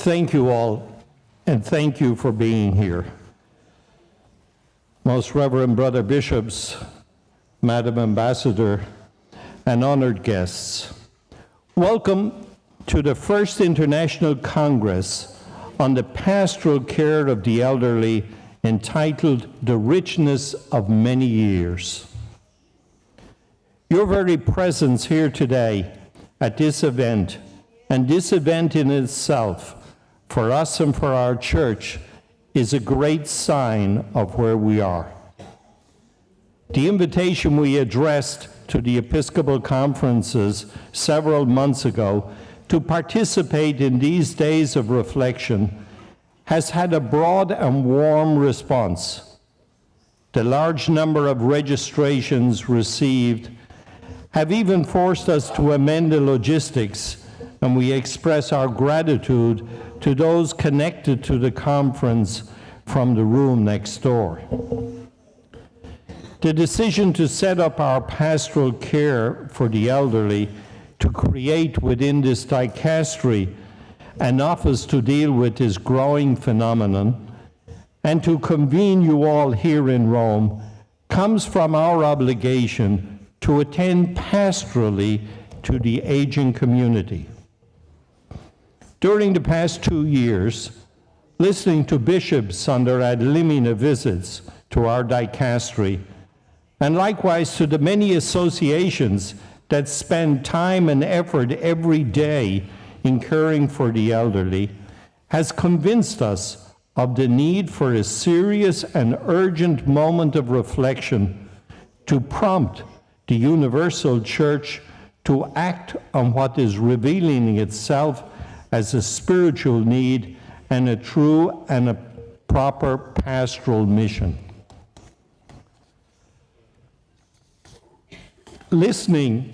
Thank you all, and thank you for being here. Most Reverend Brother Bishops, Madam Ambassador, and honored guests, welcome to the first International Congress on the Pastoral Care of the Elderly, entitled The Richness of Many Years. Your very presence here today at this event, and this event in itself, for us and for our church, is a great sign of where we are. The invitation we addressed to the Episcopal conferences several months ago to participate in these days of reflection has had a broad and warm response. The large number of registrations received have even forced us to amend the logistics, and we express our gratitude to those connected to the conference from the room next door. The decision to set up our pastoral care for the elderly, to create within this dicastery an office to deal with this growing phenomenon, and to convene you all here in Rome, comes from our obligation to attend pastorally to the aging community. During the past 2 years, listening to bishops on their ad limina visits to our dicastery, and likewise to the many associations that spend time and effort every day in caring for the elderly, has convinced us of the need for a serious and urgent moment of reflection to prompt the universal church to act on what is revealing itself as a spiritual need and a true and a proper pastoral mission. Listening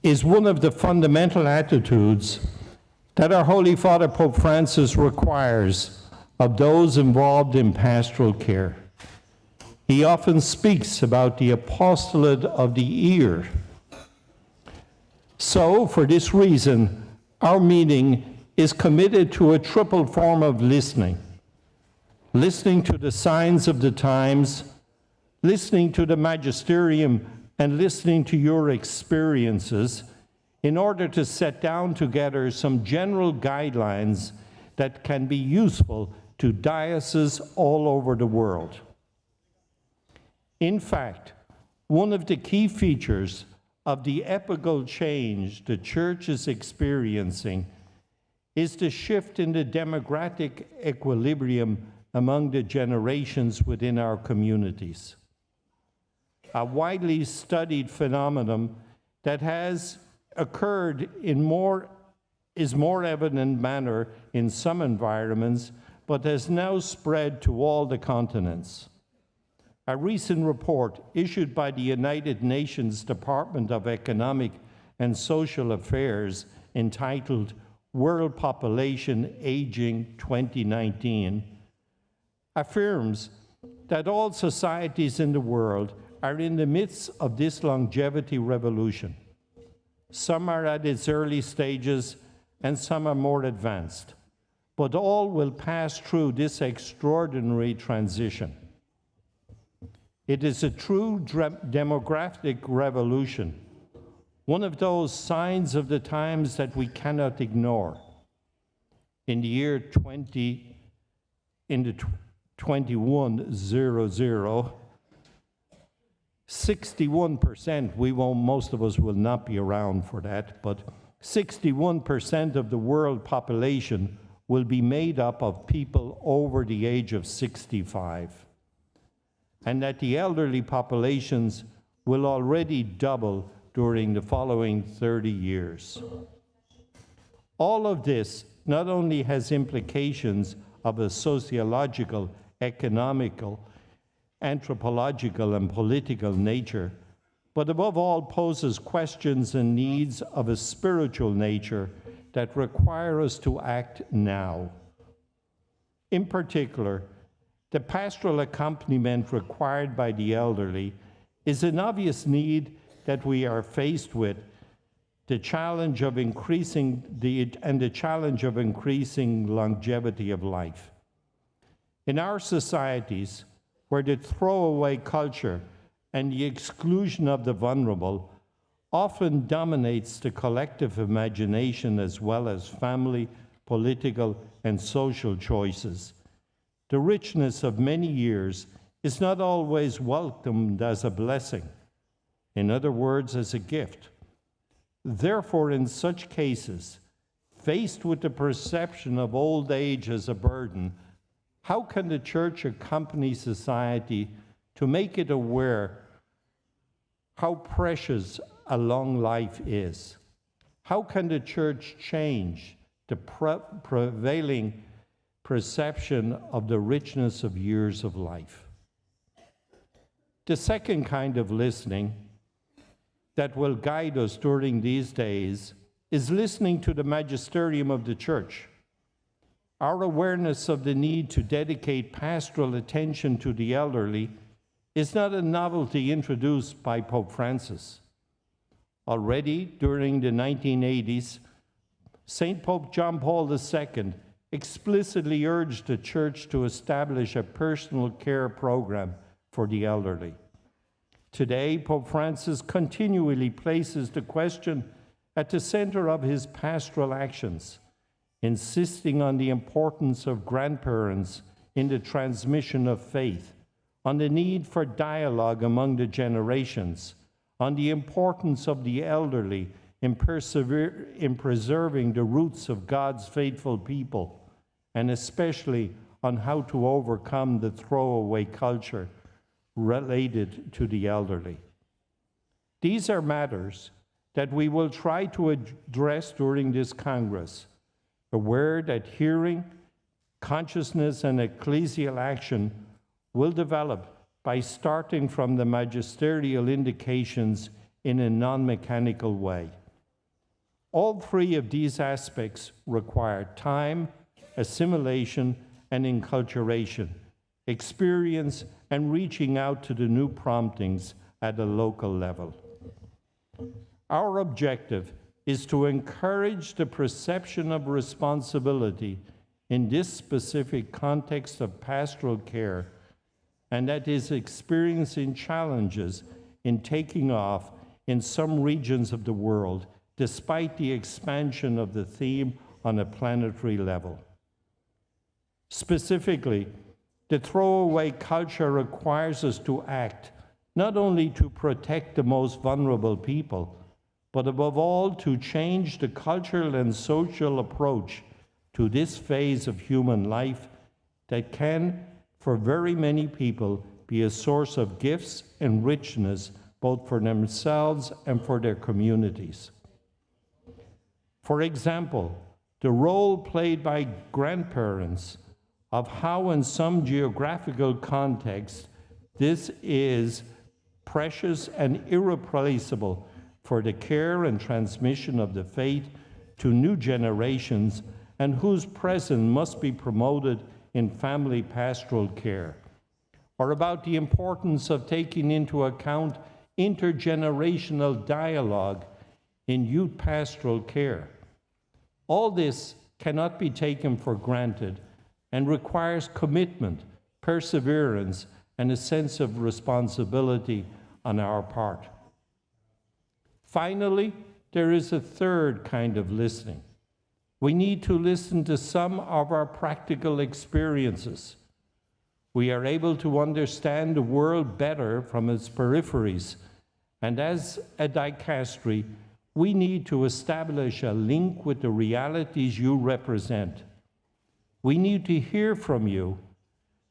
is one of the fundamental attitudes that our Holy Father Pope Francis requires of those involved in pastoral care. He often speaks about the apostolate of the ear. So, for this reason, our meeting is committed to a triple form of listening. Listening to the signs of the times, listening to the Magisterium, and listening to your experiences in order to set down together some general guidelines that can be useful to dioceses all over the world. In fact, one of the key features of the epochal change the Church is experiencing is the shift in the demographic equilibrium among the generations within our communities. A widely studied phenomenon that has occurred in more evident manner in some environments, but has now spread to all the continents. A recent report issued by the United Nations Department of Economic and Social Affairs entitled World Population Aging 2019 affirms that all societies in the world are in the midst of this longevity revolution. Some are at its early stages and some are more advanced, but all will pass through this extraordinary transition. It is a true demographic revolution, one of those signs of the times that we cannot ignore. In the year 2100, 61%, most of us will not be around for that, but 61% of the world population will be made up of people over the age of 65. And that the elderly populations will already double during the following 30 years. All of this not only has implications of a sociological, economical, anthropological, and political nature, but above all poses questions and needs of a spiritual nature that require us to act now. In particular, the pastoral accompaniment required by the elderly is an obvious need that we are faced with the challenge of increasing longevity of life. In our societies, where the throwaway culture and the exclusion of the vulnerable often dominates the collective imagination as well as family, political, and social choices, the richness of many years is not always welcomed as a blessing. In other words, as a gift. Therefore, in such cases, faced with the perception of old age as a burden, how can the church accompany society to make it aware how precious a long life is? How can the church change the prevailing perception of the richness of years of life? The second kind of listening that will guide us during these days is listening to the magisterium of the church. Our awareness of the need to dedicate pastoral attention to the elderly is not a novelty introduced by Pope Francis. Already during the 1980s, St. Pope John Paul II explicitly urged the church to establish a personal care program for the elderly. Today, Pope Francis continually places the question at the center of his pastoral actions, insisting on the importance of grandparents in the transmission of faith, on the need for dialogue among the generations, on the importance of the elderly in preserving the roots of God's faithful people, and especially on how to overcome the throwaway culture related to the elderly. These are matters that we will try to address during this Congress, aware that hearing, consciousness, and ecclesial action will develop by starting from the magisterial indications in a non-mechanical way. All three of these aspects require time, assimilation, and enculturation, experience, and reaching out to the new promptings at a local level. Our objective is to encourage the perception of responsibility in this specific context of pastoral care, and that is experiencing challenges in taking off in some regions of the world, despite the expansion of the theme on a planetary level. Specifically, the throwaway culture requires us to act, not only to protect the most vulnerable people, but above all to change the cultural and social approach to this phase of human life that can, for very many people, be a source of gifts and richness, both for themselves and for their communities. For example, the role played by grandparents of how in some geographical contexts this is precious and irreplaceable for the care and transmission of the faith to new generations, and whose presence must be promoted in family pastoral care, or about the importance of taking into account intergenerational dialogue in youth pastoral care. All this cannot be taken for granted and requires commitment, perseverance, and a sense of responsibility on our part. Finally, there is a third kind of listening. We need to listen to some of our practical experiences. We are able to understand the world better from its peripheries, and as a dicastery, we need to establish a link with the realities you represent. We need to hear from you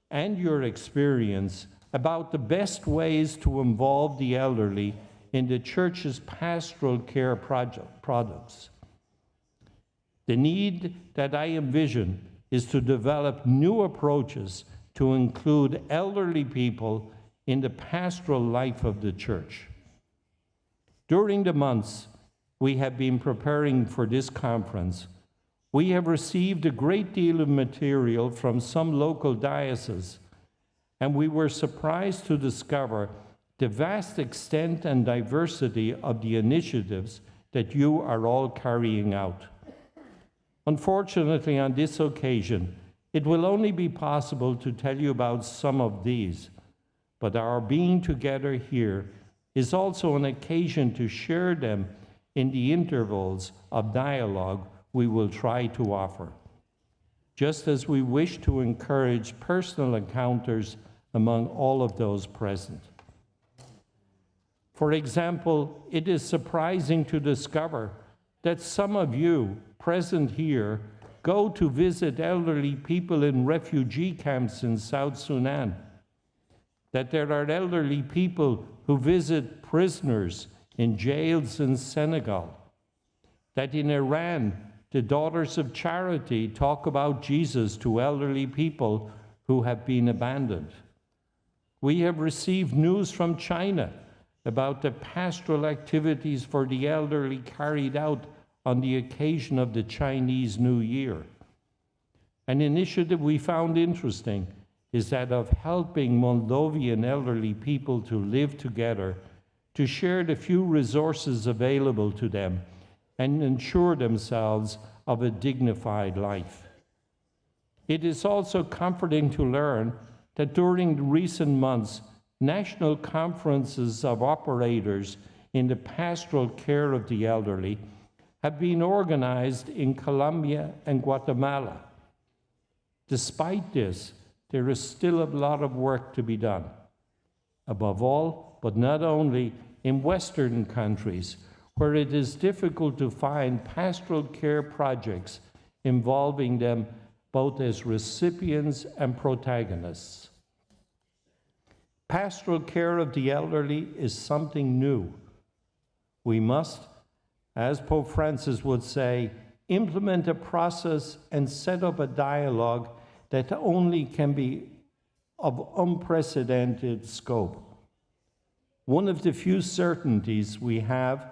and your experience about the best ways to involve the elderly in the church's pastoral care products. The need that I envision is to develop new approaches to include elderly people in the pastoral life of the church. During the months we have been preparing for this conference, we have received a great deal of material from some local dioceses, and we were surprised to discover the vast extent and diversity of the initiatives that you are all carrying out. Unfortunately, on this occasion, it will only be possible to tell you about some of these, but our being together here is also an occasion to share them in the intervals of dialogue we will try to offer, just as we wish to encourage personal encounters among all of those present. For example, it is surprising to discover that some of you present here go to visit elderly people in refugee camps in South Sudan, that there are elderly people who visit prisoners in jails in Senegal, that in Iran, the Daughters of Charity talk about Jesus to elderly people who have been abandoned. We have received news from China about the pastoral activities for the elderly carried out on the occasion of the Chinese New Year. An initiative we found interesting is that of helping Moldovan elderly people to live together, to share the few resources available to them, and ensure themselves of a dignified life. It is also comforting to learn that during the recent months, national conferences of operators in the pastoral care of the elderly have been organized in Colombia and Guatemala. Despite this, there is still a lot of work to be done. Above all, but not only, in Western countries, where it is difficult to find pastoral care projects involving them both as recipients and protagonists. Pastoral care of the elderly is something new. We must, as Pope Francis would say, implement a process and set up a dialogue that only can be of unprecedented scope. One of the few certainties we have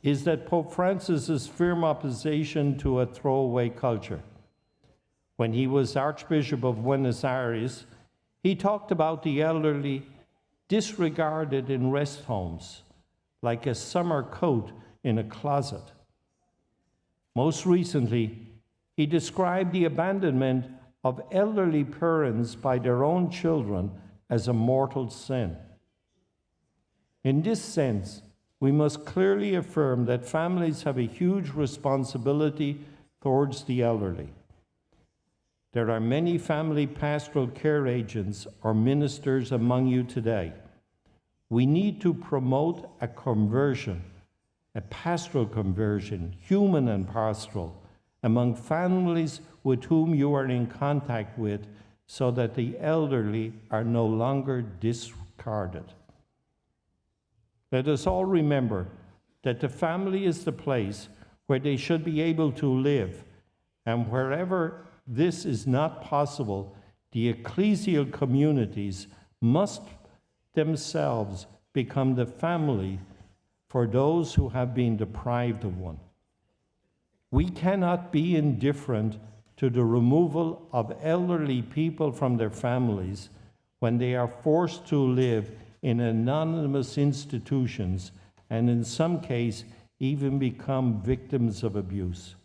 is that Pope Francis's firm opposition to a throwaway culture. When he was Archbishop of Buenos Aires, he talked about the elderly disregarded in rest homes, like a summer coat in a closet. Most recently, he described the abandonment of elderly parents by their own children as a mortal sin. In this sense, we must clearly affirm that families have a huge responsibility towards the elderly. There are many family pastoral care agents or ministers among you today. We need to promote a conversion, a pastoral conversion, human and pastoral, among families with whom you are in contact with, so that the elderly are no longer discarded. Let us all remember that the family is the place where they should be able to live, and wherever this is not possible, the ecclesial communities must themselves become the family for those who have been deprived of one. We cannot be indifferent to the removal of elderly people from their families when they are forced to live in anonymous institutions and in some cases even become victims of abuse.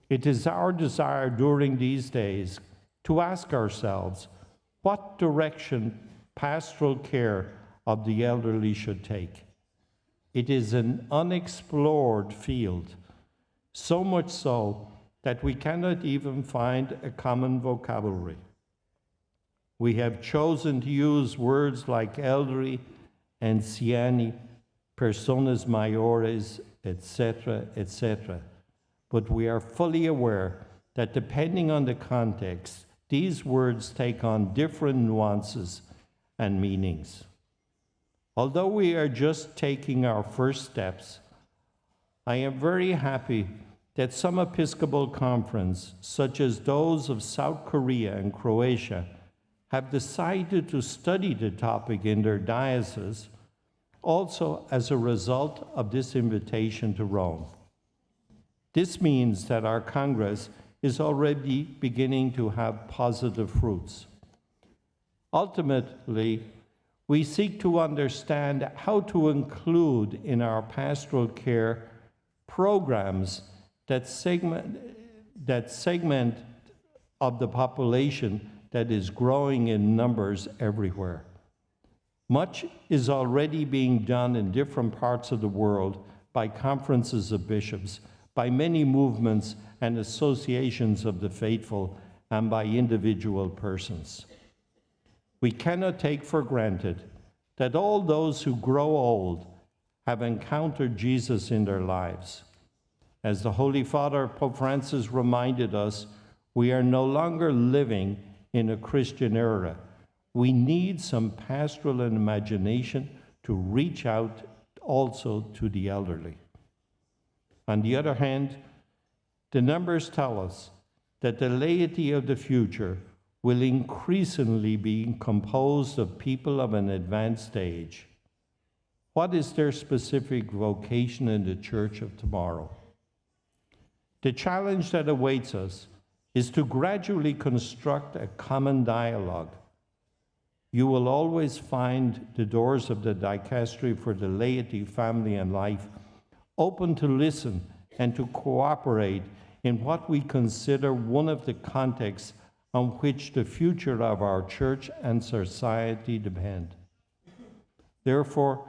It is our desire during these days to ask ourselves what direction pastoral care of the elderly should take. It is an unexplored field, so much so that we cannot even find a common vocabulary. We have chosen to use words like elderly, anciani, personas mayores, etc., etc. But we are fully aware that depending on the context, these words take on different nuances and meanings. Although we are just taking our first steps, I am very happy that some Episcopal conferences, such as those of South Korea and Croatia, have decided to study the topic in their dioceses, also as a result of this invitation to Rome. This means that our Congress is already beginning to have positive fruits. Ultimately, we seek to understand how to include in our pastoral care programs that segment of the population that is growing in numbers everywhere. Much is already being done in different parts of the world by conferences of bishops, by many movements and associations of the faithful, and by individual persons. We cannot take for granted that all those who grow old have encountered Jesus in their lives. As the Holy Father, Pope Francis, reminded us, we are no longer living in a Christian era. We need some pastoral imagination to reach out also to the elderly. On the other hand, the numbers tell us that the laity of the future will increasingly be composed of people of an advanced age. What is their specific vocation in the church of tomorrow? The challenge that awaits us is to gradually construct a common dialogue. You will always find the doors of the Dicastery for the laity, family, and life open to listen and to cooperate in what we consider one of the contexts on which the future of our church and society depend. Therefore,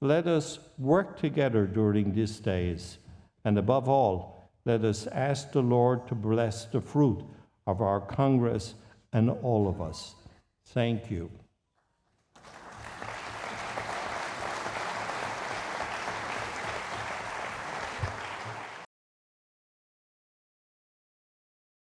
let us work together during these days, and above all, let us ask the Lord to bless the fruit of our Congress and all of us. Thank you.